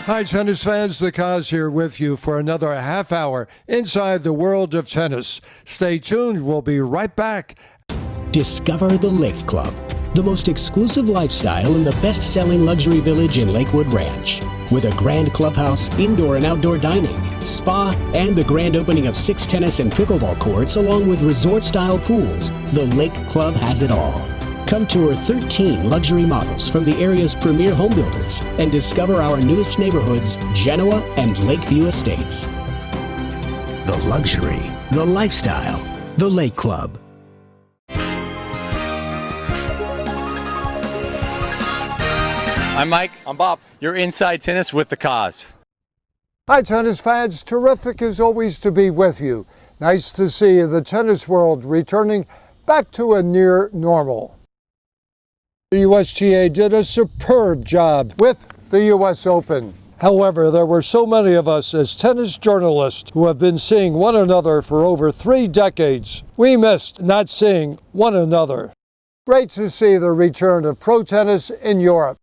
Hi, tennis fans. The KOZ here with you for another half hour inside the world of tennis. Stay tuned. We'll be right back. Discover the Lake Club, the most exclusive lifestyle in the best-selling luxury village in Lakewood Ranch. With a grand clubhouse, indoor and outdoor dining, spa, and the grand opening of 6 tennis and pickleball courts along with resort-style pools, the Lake Club has it all. Come tour 13 luxury models from the area's premier home builders and discover our newest neighborhoods, Genoa and Lakeview Estates. The luxury, the lifestyle, the Lake Club. I'm Mike. I'm Bob. You're Inside Tennis with the KOZ. Hi, tennis fans. Terrific as always to be with you. Nice to see the tennis world returning back to a near normal. The USTA did a superb job with the US Open. However, there were so many of us as tennis journalists who have been seeing one another for over 3 decades. We missed not seeing one another. Great to see the return of pro tennis in Europe,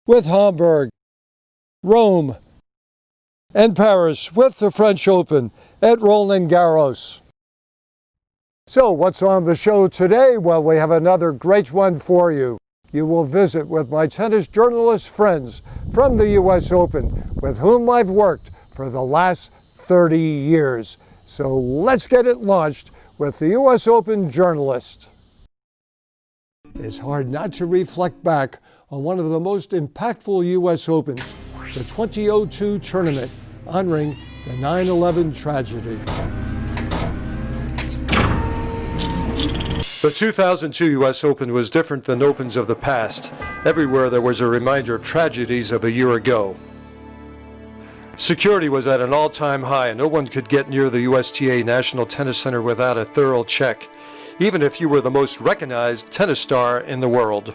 with Hamburg, Rome, and Paris with the French Open at Roland Garros. So what's on the show today? Well, we have another great one for you. You will visit with my tennis journalist friends from the US Open, with whom I've worked for the last 30 years. So let's get it launched with the US Open journalist. It's hard not to reflect back on one of the most impactful US Opens, the 2002 tournament, honoring the 9/11 tragedy. The 2002 US Open was different than Opens of the past. Everywhere there was a reminder of tragedies of a year ago. Security was at an all-time high, and no one could get near the USTA National Tennis Center without a thorough check, even if you were the most recognized tennis star in the world.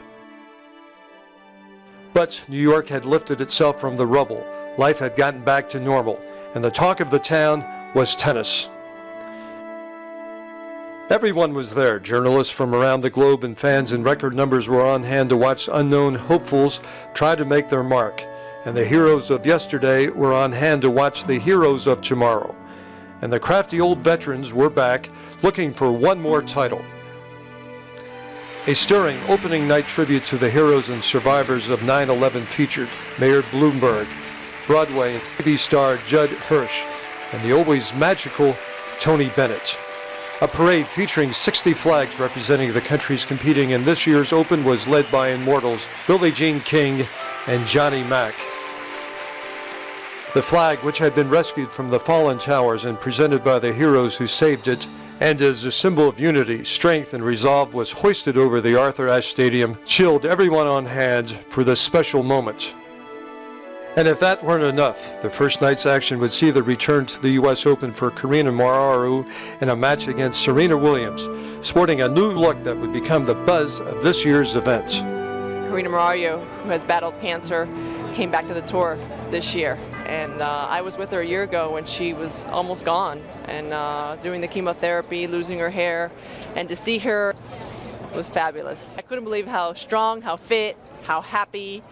But New York had lifted itself from the rubble. Life had gotten back to normal, and the talk of the town was tennis. Everyone was there. Journalists from around the globe and fans in record numbers were on hand to watch unknown hopefuls try to make their mark. And the heroes of yesterday were on hand to watch the heroes of tomorrow. And the crafty old veterans were back, looking for one more title. A stirring opening night tribute to the heroes and survivors of 9/11 featured Mayor Bloomberg, Broadway and TV star Judd Hirsch, and the always magical Tony Bennett. A parade featuring 60 flags representing the countries competing in this year's Open was led by immortals Billie Jean King and Johnny Mack. The flag, which had been rescued from the fallen towers and presented by the heroes who saved it, and as a symbol of unity, strength, and resolve, was hoisted over the Arthur Ashe Stadium, chilled everyone on hand for this special moment. And if that weren't enough, the first night's action would see the return to the US Open for Karina Moraru in a match against Serena Williams, sporting a new look that would become the buzz of this year's event. Karina Moraru, who has battled cancer, came back to the tour this year. And I was with her a year ago when she was almost gone and doing the chemotherapy, losing her hair. And to see her was fabulous. I couldn't believe how strong, how fit, how happy,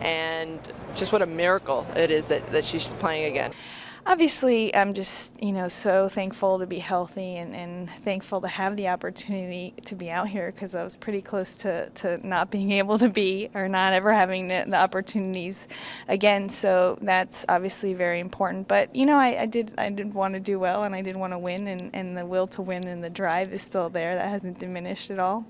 and just what a miracle it is that she's playing again. Obviously, I'm just, so thankful to be healthy and thankful to have the opportunity to be out here, because I was pretty close to not being able to be, or not ever having the opportunities again. So that's obviously very important. But I did want to do well, and I did want to win, and the will to win and the drive is still there. That hasn't diminished at all.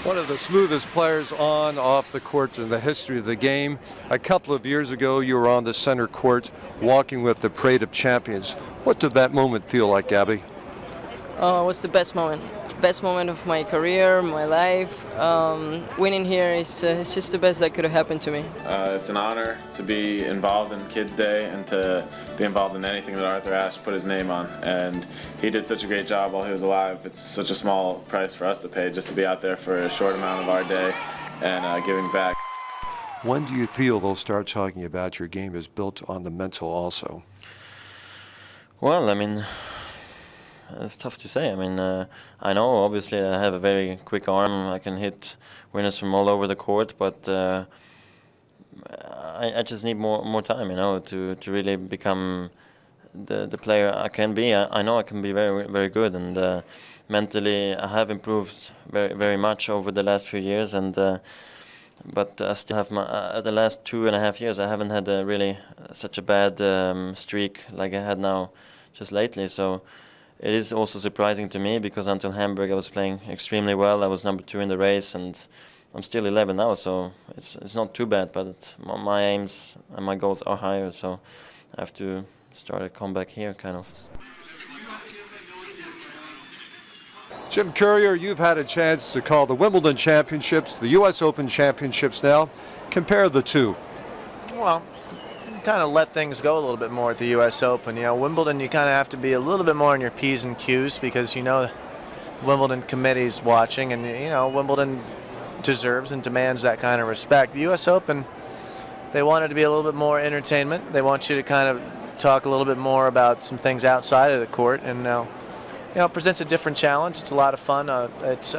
One of the smoothest players on, off the court in the history of the game. A couple of years ago, you were on the center court walking with the parade of champions. What did that moment feel like, Gabby? Oh, it was the best moment. Best moment of my career, my life. Winning here is just the best that could have happened to me. It's an honor to be involved in Kids Day and to be involved in anything that Arthur Ashe put his name on. And he did such a great job while he was alive. It's such a small price for us to pay just to be out there for a short amount of our day and giving back. When do you feel they'll start talking about your game is built on the mental also? Well, I mean, it's tough to say. I mean, I know obviously I have a very quick arm. I can hit winners from all over the court, but I just need more time, to really become the player I can be. I know I can be very, very good, and mentally I have improved very, very much over the last few years, and but I still have the last 2.5 years I haven't had really such a bad streak like I had now just lately. So it is also surprising to me, because until Hamburg I was playing extremely well. I was number 2 in the race, and I'm still 11 now, so it's not too bad. But my aims and my goals are higher, so I have to start a comeback here, kind of. Jim Courier, you've had a chance to call the Wimbledon Championships, the U.S. Open Championships now. Compare the two. Well, you kind of let things go a little bit more at the U.S. Open. Wimbledon, you kind of have to be a little bit more on your P's and Q's, because the Wimbledon committee's watching, and Wimbledon deserves and demands that kind of respect. The U.S. Open, they want it to be a little bit more entertainment. They want you to kind of talk a little bit more about some things outside of the court, and it presents a different challenge. It's a lot of fun. It's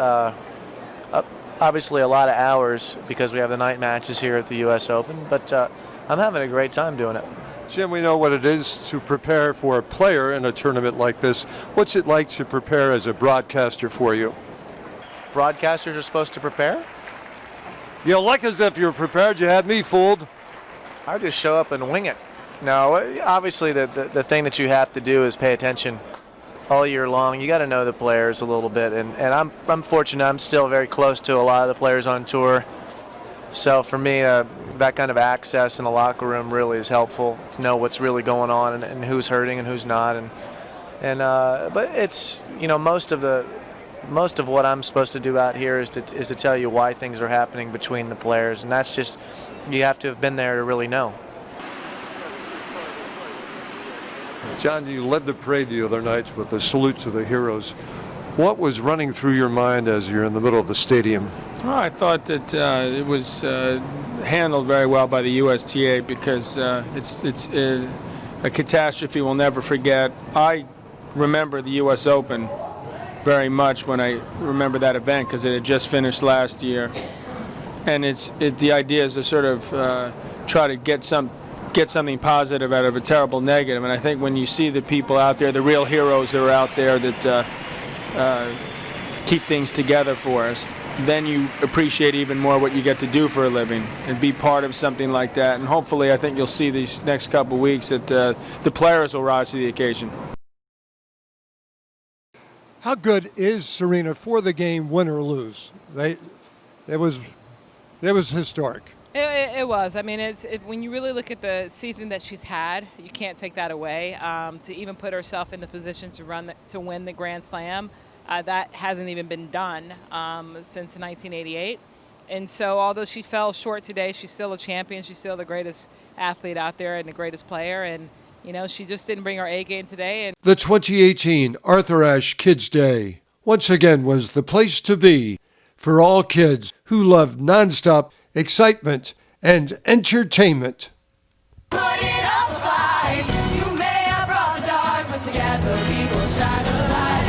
obviously a lot of hours, because we have the night matches here at the U.S. Open, but I'm having a great time doing it. Jim, we know what it is to prepare for a player in a tournament like this. What's it like to prepare as a broadcaster for you? Broadcasters are supposed to prepare? You look as if you're prepared. You had me fooled. I just show up and wing it. No, obviously the thing that you have to do is pay attention all year long. You got to know the players a little bit, and I'm fortunate. I'm still very close to a lot of the players on tour. So for me, that kind of access in the locker room really is helpful to know what's really going on, and who's hurting and who's not. But it's most of what I'm supposed to do out here is to tell you why things are happening between the players, and that's just, you have to have been there to really know. John, you led the parade the other night with the salute to the heroes. What was running through your mind as you're in the middle of the stadium? Well, I thought that it was handled very well by the USTA, because it's a catastrophe we'll never forget. I remember the U.S. Open very much when I remember that event, because it had just finished last year, and the idea is to sort of try to get something positive out of a terrible negative. And I think when you see the people out there, the real heroes that are out there that keep things together for us, then you appreciate even more what you get to do for a living and be part of something like that. And hopefully, I think you'll see these next couple of weeks that the players will rise to the occasion. How good is Serena for the game, win or lose? It was historic. It was. I mean, when you really look at the season that she's had, you can't take that away. To even put herself in the position to win the Grand Slam, that hasn't even been done since 1988. And so, although she fell short today, she's still a champion. She's still the greatest athlete out there and the greatest player. And she just didn't bring her A game today. And the 2018 Arthur Ashe Kids Day once again was the place to be for all kids who love nonstop excitement and entertainment. Put it up a fight. You may have brought the dark, but together we will shine a light.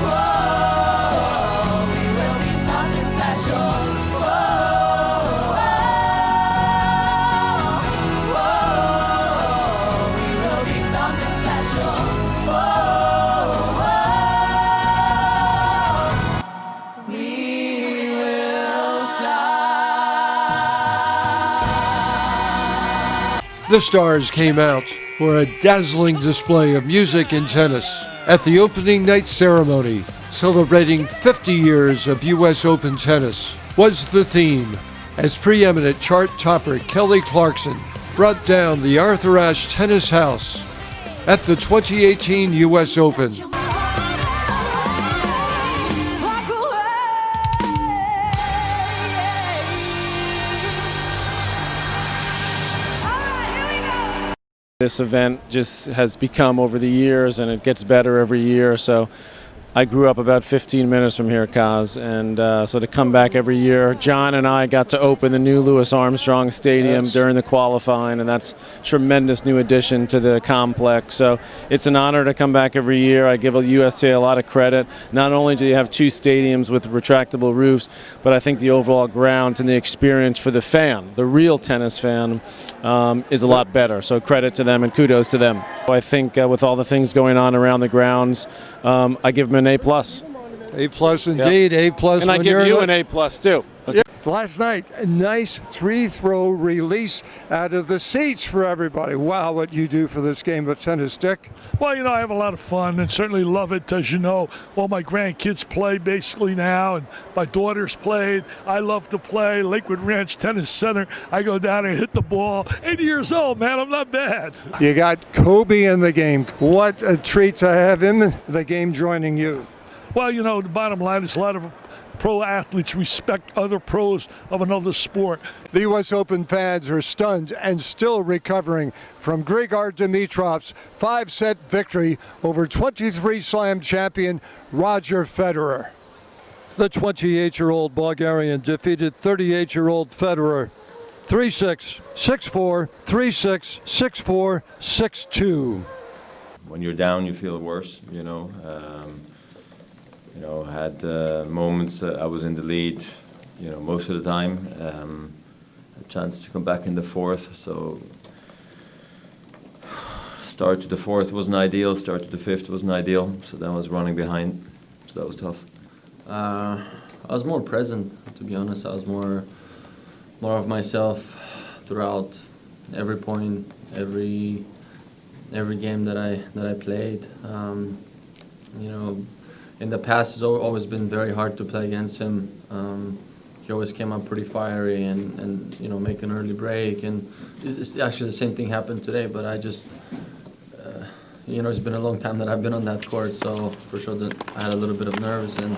Whoa, we will be something special. Whoa, whoa, we will be something special. Whoa, we will shine. The stars came out for a dazzling display of music and tennis at the opening night ceremony, celebrating 50 years of U.S. Open tennis was the theme, as preeminent chart topper Kelly Clarkson brought down the Arthur Ashe Tennis House at the 2018 U.S. Open. This event just has become over the years, and it gets better every year. So I grew up about 15 minutes from here, Koz, and so to come back every year, John and I got to open the new Louis Armstrong Stadium during the qualifying, and that's a tremendous new addition to the complex. So it's an honor to come back every year. I give USTA a lot of credit. Not only do you have two stadiums with retractable roofs, but I think the overall grounds and the experience for the fan, the real tennis fan, is a lot better. So credit to them and kudos to them. I think with all the things going on around the grounds, I give them an A+. A+ indeed, yep. A+. And I give you an A+ too. Okay. Last night, a nice 3-throw release out of the seats for everybody. Wow, what you do for this game of tennis, Dick. Well, you know, I have a lot of fun and certainly love it. As you know, all my grandkids play basically now, and my daughters played. I love to play. Lakewood Ranch Tennis Center. I go down and hit the ball. 80 years old, man, I'm not bad. You got Kobe in the game. What a treat to have him in the game joining you. Well, you know, the bottom line is a lot of pro athletes respect other pros of another sport. The U.S. Open fans are stunned and still recovering from Grigor Dimitrov's 5-set victory over 23 Slam champion Roger Federer. The 28-year-old Bulgarian defeated 38-year-old Federer 3-6, 6-4, 3-6, 6-4, 6-2. When you're down, you feel worse, you know. I had moments I was in the lead, most of the time. A chance to come back in the fourth, so start to the fourth wasn't ideal, start to the fifth wasn't ideal, so then I was running behind, so that was tough. I was more present, to be honest. I was more of myself throughout every point, every game that I played. In the past, it's always been very hard to play against him. He always came up pretty fiery and make an early break. And it's actually the same thing happened today, but I just, it's been a long time that I've been on that court, so for sure that I had a little bit of nerves and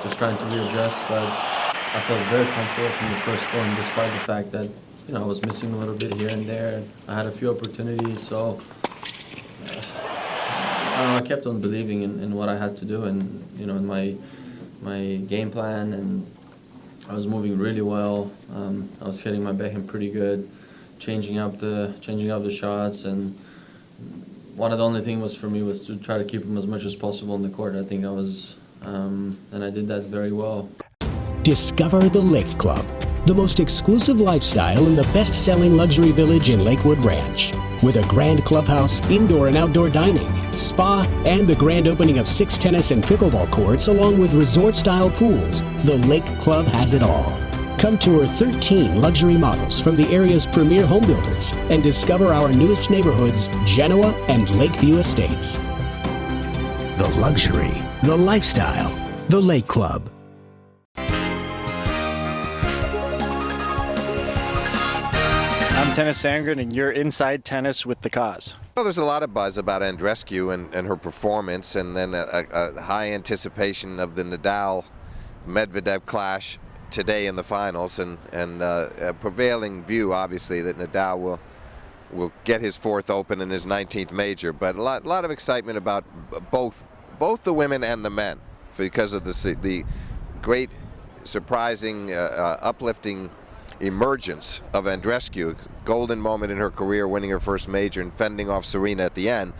just trying to readjust. But I felt very comfortable from the first point, despite the fact that, I was missing a little bit here and there. I had a few opportunities, so I kept on believing in what I had to do and in my game plan, and I was moving really well. I was hitting my backhand pretty good, changing up the shots, and one of the only things for me was to try to keep them as much as possible on the court. I think I was, and I did that very well. Discover the Lake Club, the most exclusive lifestyle in the best-selling luxury village in Lakewood Ranch. With a grand clubhouse, indoor and outdoor dining, spa, and the grand opening of 6 tennis and pickleball courts along with resort-style pools, the Lake Club has it all. Come tour 13 luxury models from the area's premier home builders and discover our newest neighborhoods, Genoa and Lakeview Estates. The luxury, the lifestyle, the Lake Club. I'm Tennis Sandgren, and you're inside tennis with the KOZ. Well, there's a lot of buzz about Andreescu and her performance, and then a high anticipation of the Nadal-Medvedev clash today in the finals, and a prevailing view, obviously, that Nadal will get his 4th Open and his 19th major. But a lot of excitement about both the women and the men because of the great, surprising, uplifting emergence of Andreescu, golden moment in her career, winning her first major and fending off Serena at the end.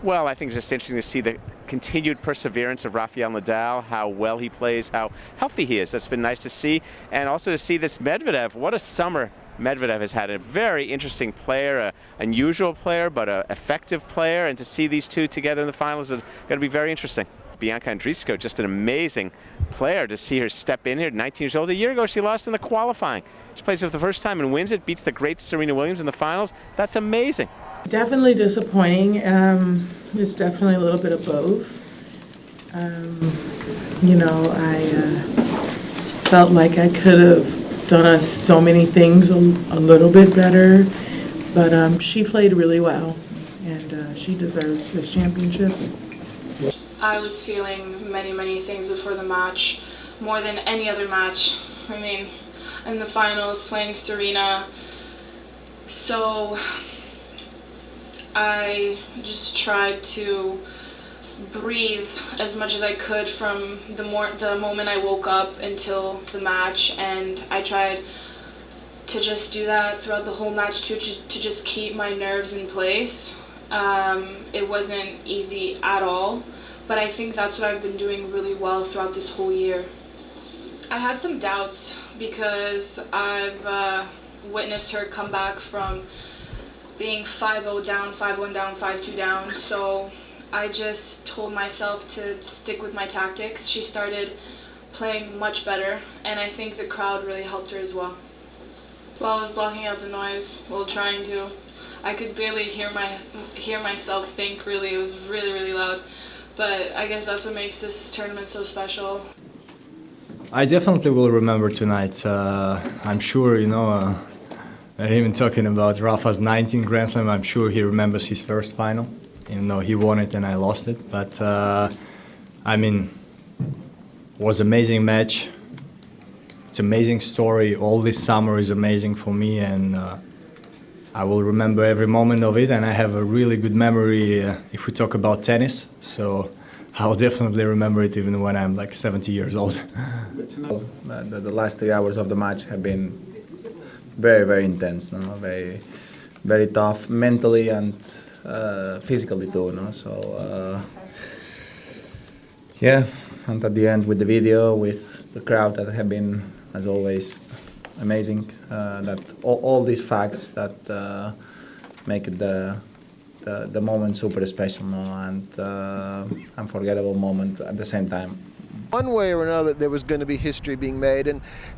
Well, I think it's just interesting to see the continued perseverance of Rafael Nadal, how well he plays, how healthy he is. That's been nice to see. And also to see this Medvedev. What a summer Medvedev has had. A very interesting player, an unusual player, but an effective player. And to see these two together in the finals is going to be very interesting. Bianca Andreescu, just an amazing player to see her step in here, 19 years old. A year ago, she lost in the qualifying. She plays it for the first time and wins it, beats the great Serena Williams in the finals. That's amazing. Definitely disappointing. It's definitely a little bit of both. I felt like I could have done so many things a little bit better, but she played really well, and she deserves this championship. I was feeling many things before the match, more than any other match. I mean, in the finals, playing Serena. So I just tried to breathe as much as I could from the moment I woke up until the match, and I tried to just do that throughout the whole match to just keep my nerves in place. It wasn't easy at all, but I think that's what I've been doing really well throughout this whole year. I had some doubts because I've witnessed her come back from being 5-0 down, 5-1 down, 5-2 down, so I just told myself to stick with my tactics. She started playing much better, and I think the crowd really helped her as well. While I was blocking out the noise, while trying to, I could barely hear myself think, really. It was really, really loud. But I guess that's what makes this tournament so special. I definitely will remember tonight. I'm sure, and even talking about Rafa's 19th Grand Slam, I'm sure he remembers his first final. Even though he won it and I lost it. But, it was an amazing match. It's an amazing story. All this summer is amazing for me, and I will remember every moment of it, and I have a really good memory if we talk about tennis. So I'll definitely remember it even when I'm like 70 years old. The last 3 hours of the match have been very, very intense, very, very tough mentally and physically too. So and at the end with the video, with the crowd that have been, as always, amazing. That all these facts that make it the moment super special and unforgettable moment at the same time. One way or another, there was going to be history being made,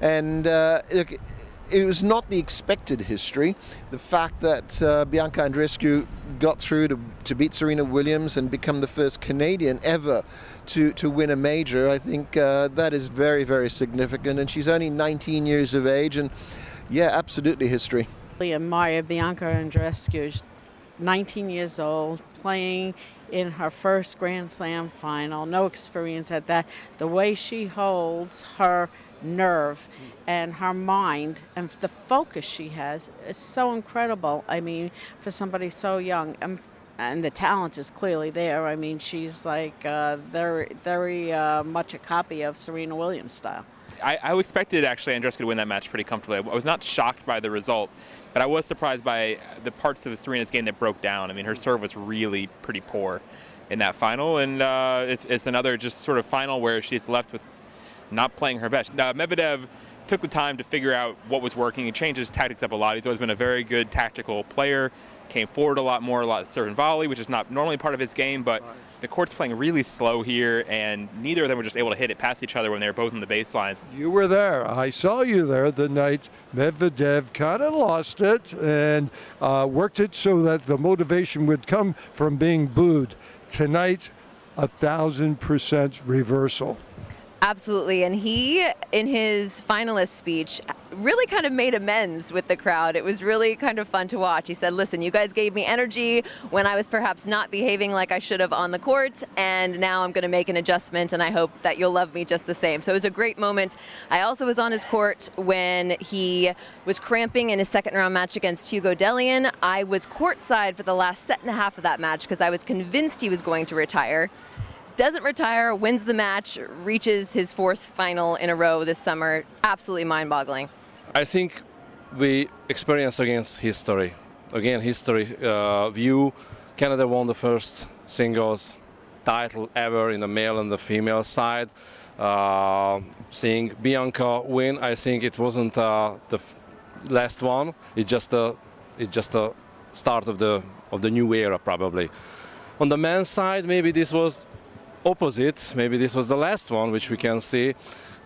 and it was not the expected history. The fact that Bianca Andreescu got through to beat Serena Williams and become the first Canadian ever to win a major, I think that is very, very significant. And she's only 19 years of age, and yeah, absolutely history. I admire Bianca Andreescu, 19 years old, playing in her first Grand Slam final, no experience at that. The way she holds her nerve and her mind and the focus she has is so incredible. I mean, for somebody so young, and the talent is clearly there. I mean, she's like very, very much a copy of Serena Williams' style. I expected actually Andreescu to win that match pretty comfortably. I was not shocked by the result, but I was surprised by the parts of Serena's game that broke down. I mean, her serve was really pretty poor in that final, and it's another just sort of final where she's left with not playing her best. Medvedev took the time to figure out what was working. He changed his tactics up a lot. He's always been a very good tactical player, came forward a lot of serve and volley, which is not normally part of his game, but the court's playing really slow here, and neither of them were just able to hit it past each other when they were both on the baseline. You were there. I saw you there the night Medvedev kind of lost it and worked it so that the motivation would come from being booed. Tonight, 1,000% reversal. Absolutely, and he, in his finalist speech, really kind of made amends with the crowd. It was really kind of fun to watch. He said, listen, you guys gave me energy when I was perhaps not behaving like I should have on the court, and now I'm going to make an adjustment, and I hope that you'll love me just the same. So it was a great moment. I also was on his court when he was cramping in his second round match against Hugo Dellien. I was courtside for the last set and a half of that match because I was convinced he was going to retire. Doesn't retire, wins the match, reaches his fourth final in a row this summer. Absolutely mind-boggling. I think we experienced against history. Again, history view. Canada won the first singles title ever in the male and the female side. Seeing Bianca win, I think it wasn't the last one. It's just a start of the new era, probably. On the men's side, maybe this was opposite. Maybe this was the last one, which we can see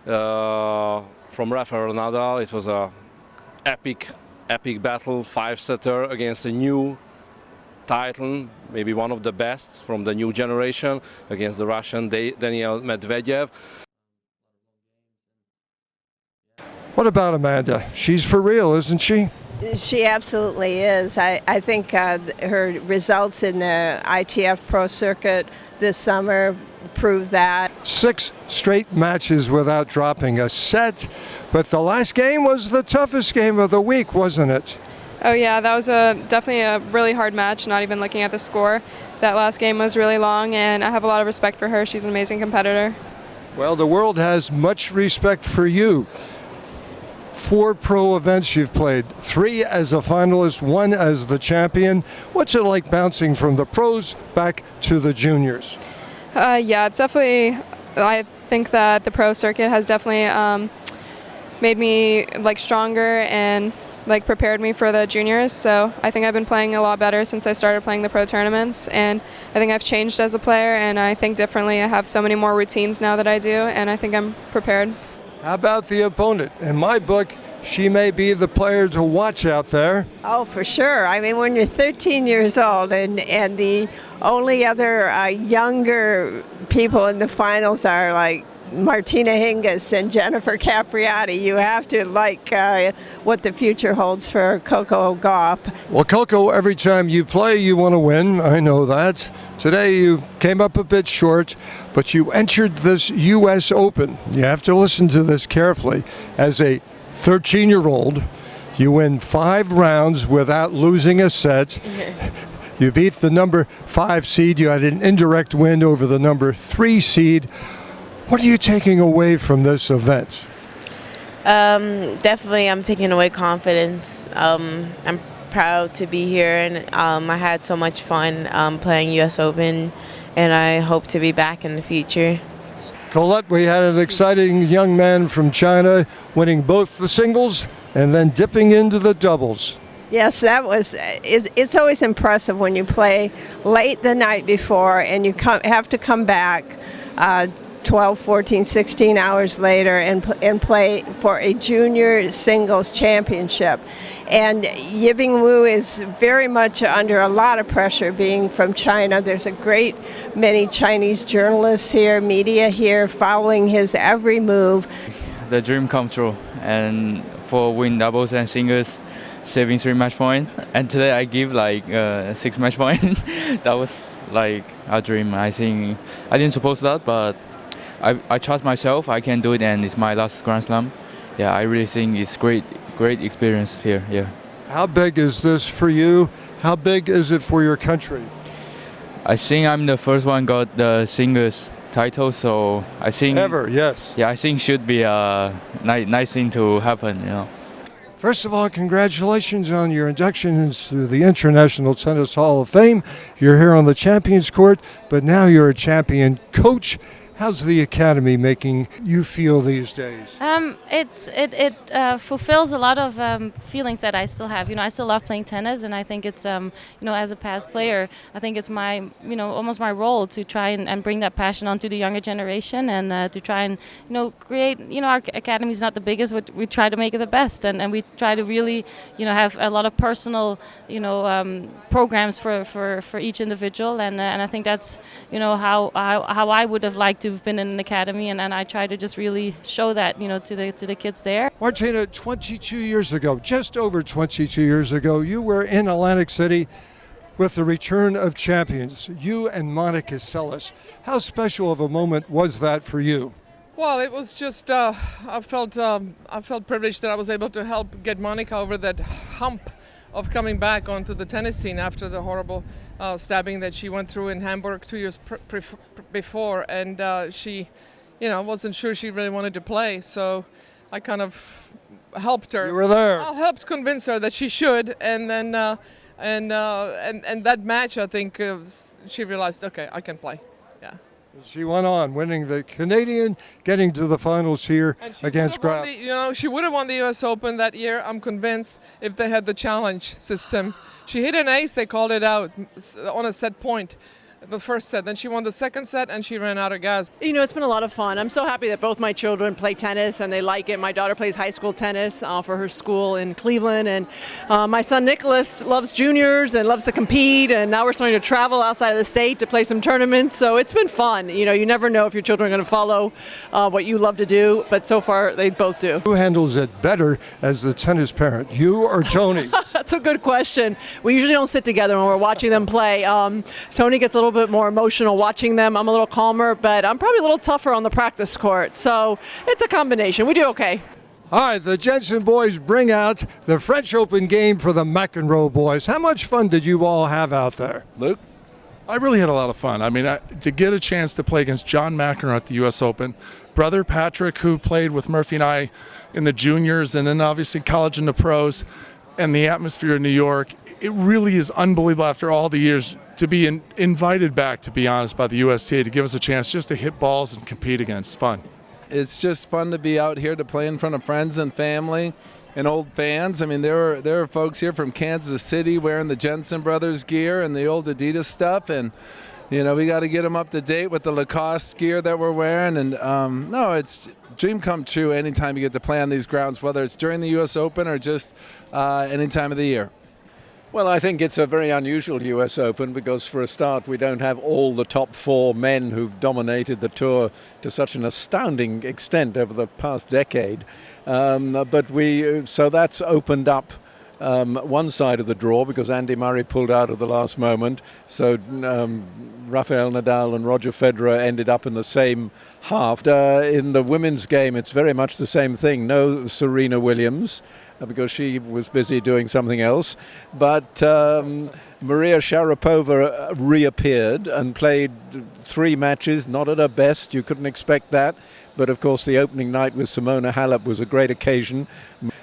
from Rafael Nadal. It was a epic battle, 5-setter against a new title, maybe one of the best from the new generation, against the Russian Daniil Medvedev. What about Amanda? She's for real, isn't she? She absolutely is. I think her results in the ITF Pro Circuit this summer prove that. 6 straight matches without dropping a set, but the last game was the toughest game of the week, wasn't it? Oh yeah, that was definitely a really hard match, not even looking at the score. That last game was really long, and I have a lot of respect for her. She's an amazing competitor. Well, the world has much respect for you. 4 pro events you've played, 3 as a finalist, 1 as the champion. What's it like bouncing from the pros back to the juniors? Yeah, it's definitely, I think that the pro circuit has definitely made me like stronger and like prepared me for the juniors. So I think I've been playing a lot better since I started playing the pro tournaments, and I think I've changed as a player and I think differently. I have so many more routines now that I do, and I think I'm prepared. How about the opponent? In my book, she may be the player to watch out there. Oh, for sure. I mean, when you're 13 years old and the only other younger people in the finals are like Martina Hingis and Jennifer Capriati, you have to like what the future holds for Coco Gauff. Well, Coco, every time you play, you want to win. I know that. Today you came up a bit short, but you entered this U.S. Open. You have to listen to this carefully. As a 13-year-old, you win 5 rounds without losing a set. You beat the number 5 seed. You had an indirect win over the number 3 seed. What are you taking away from this event? Definitely, I'm taking away confidence. I'm proud to be here, and I had so much fun playing U.S. Open, and I hope to be back in the future. Colette, we had an exciting young man from China winning both the singles and then dipping into the doubles. Yes, that was. It's always impressive when you play late the night before and you have to come back 12, 14, 16 hours later and play for a junior singles championship. And Yibing Wu is very much under a lot of pressure being from China. There's a great many Chinese journalists here, media here, following his every move. The dream come true, and for win doubles and singles, saving 3 match points. And today I give like 6 match points. That was like a dream. I think I didn't suppose that, but I trust myself, I can do it, and it's my last Grand Slam. Yeah, I really think it's great experience here. Yeah. How big is this for you? How big is it for your country? I think I'm the first one got the singles title, so I think ever, yes. Yeah, I think should be a nice thing to happen, you know. First of all, congratulations on your induction into the International Tennis Hall of Fame. You're here on the Champions Court, but now you're a champion coach. How's the academy making you feel these days? It fulfills a lot of feelings that I still have. You know, I still love playing tennis, and I think it's you know, as a past player, I think it's my, you know, almost my role to try and bring that passion onto the younger generation, and to try and, you know, create, you know, our academy is not the biggest, but we try to make it the best, and we try to really, you know, have a lot of personal, you know, programs for each individual, and I think that's, you know, how I would have liked to have been in an academy, and I try to just really show that, you know, to the kids there. Martina, 22 years ago, just over 22 years ago, you were in Atlantic City with the return of champions, you and Monica Seles. How special of a moment was that for you? Well, it was just, I felt privileged that I was able to help get Monica over that hump of coming back onto the tennis scene after the horrible stabbing that she went through in Hamburg 2 years before, and she, you know, wasn't sure she really wanted to play, so I kind of helped her. You were there. I helped convince her that she should, and then and that match, I think she realized, okay, I can play. Yeah. She went on, winning the Canadian, getting to the finals here against Graf. You know, she would have won the U.S. Open that year, I'm convinced, if they had the challenge system. She hit an ace, they called it out on a set point, the first set. Then she won the second set, and she ran out of gas. You know, it's been a lot of fun. I'm so happy that both my children play tennis, and they like it. My daughter plays high school tennis for her school in Cleveland, and my son Nicholas loves juniors and loves to compete, and now we're starting to travel outside of the state to play some tournaments, so it's been fun. You know, you never know if your children are going to follow what you love to do, but so far they both do. Who handles it better as the tennis parent, you or Tony? That's a good question. We usually don't sit together when we're watching them play. Tony gets a little bit more emotional watching them. I'm a little calmer, but I'm probably a little tougher on the practice court. So it's a combination. We do okay. All right, the Jensen boys bring out the French Open game for the McEnroe boys. How much fun did you all have out there? Luke? I really had a lot of fun. I mean, to get a chance to play against John McEnroe at the U.S. Open, brother Patrick, who played with Murphy and I in the juniors, and then obviously college and the pros, and the atmosphere in New York, it really is unbelievable after all the years to be invited back, to be honest, by the USTA to give us a chance just to hit balls and compete against. Fun. It's just fun to be out here to play in front of friends and family and old fans. I mean, there are folks here from Kansas City wearing the Jensen Brothers gear and the old Adidas stuff, and you know, we got to get them up to date with the Lacoste gear that we're wearing. And no, it's dream come true anytime you get to play on these grounds, whether it's during the U.S. Open or just any time of the year. Well, I think it's a very unusual US Open because, for a start, we don't have all the top 4 men who've dominated the tour to such an astounding extent over the past decade. So that's opened up one side of the draw because Andy Murray pulled out at the last moment. So Rafael Nadal and Roger Federer ended up in the same half. In the women's game, it's very much the same thing. No Serena Williams, because she was busy doing something else. But Maria Sharapova reappeared and played 3 matches, not at her best. You couldn't expect that. But of course, the opening night with Simona Halep was a great occasion.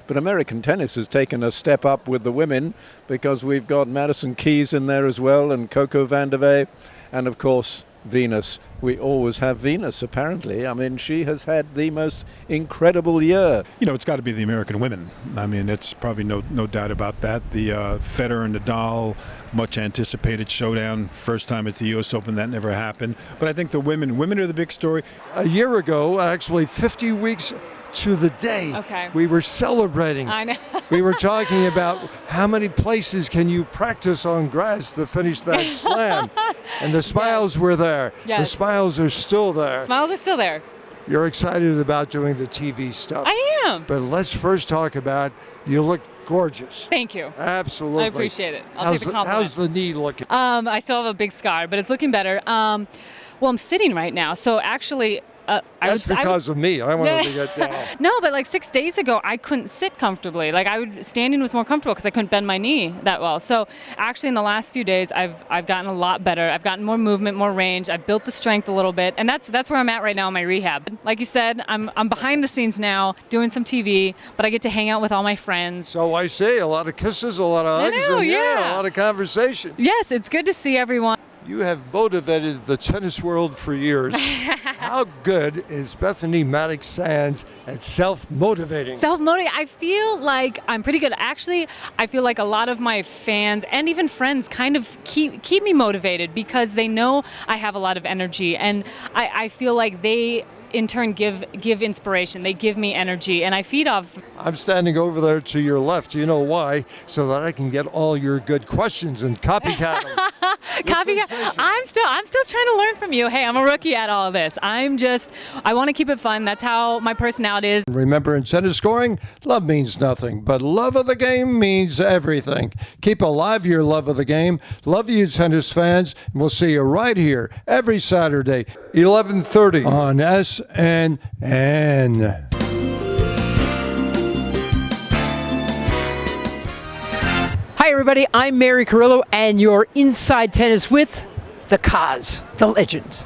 But American tennis has taken a step up with the women because we've got Madison Keys in there as well, and Coco Vandeweghe, and of course, Venus. We always have Venus, apparently. I mean, she has had the most incredible year. You know, it's got to be the American women. I mean, it's probably no doubt about that. The Federer and Nadal, much anticipated showdown, first time at the U.S. Open, that never happened. But I think the women are the big story. A year ago, actually 50 weeks to the day, we were celebrating. I know. We were talking about how many places can you practice on grass to finish that slam. And the smiles were there. Yes. The smiles are still there. Smiles are still there. You're excited about doing the TV stuff. I am. But let's first talk about, you look gorgeous. Thank you. Absolutely. I appreciate it. I'll take the compliment. How's the knee looking? I still have a big scar, but it's looking better. Well, I'm sitting right now, so actually... That's because of me. I wanted to get down. No, but like 6 days ago, I couldn't sit comfortably. Like standing was more comfortable because I couldn't bend my knee that well. So actually, in the last few days, I've gotten a lot better. I've gotten more movement, more range. I've built the strength a little bit, and that's where I'm at right now in my rehab. Like you said, I'm behind the scenes now, doing some TV, but I get to hang out with all my friends. So I say a lot of kisses, a lot of hugs, I know, and yeah, a lot of conversation. Yes, it's good to see everyone. You have motivated the tennis world for years. How good is Bethany Maddox-Sands at self-motivating? Self-motivating. I feel like I'm pretty good. Actually, I feel like a lot of my fans and even friends kind of keep me motivated because they know I have a lot of energy, and I feel like they in turn give inspiration. They give me energy, and I feed off. I'm standing over there to your left. You know why? So that I can get all your good questions and copycat them. Copycat. I'm still trying to learn from you. Hey, I'm a rookie at all of this. I want to keep it fun. That's how my personality is. Remember, in tennis scoring, love means nothing, but love of the game means everything. Keep alive your love of the game. Love you, tennis fans. And we'll see you right here every Saturday, 11:30 on SNN. Hi, everybody. I'm Mary Carrillo, and you're Inside Tennis with the KOZ, the legend.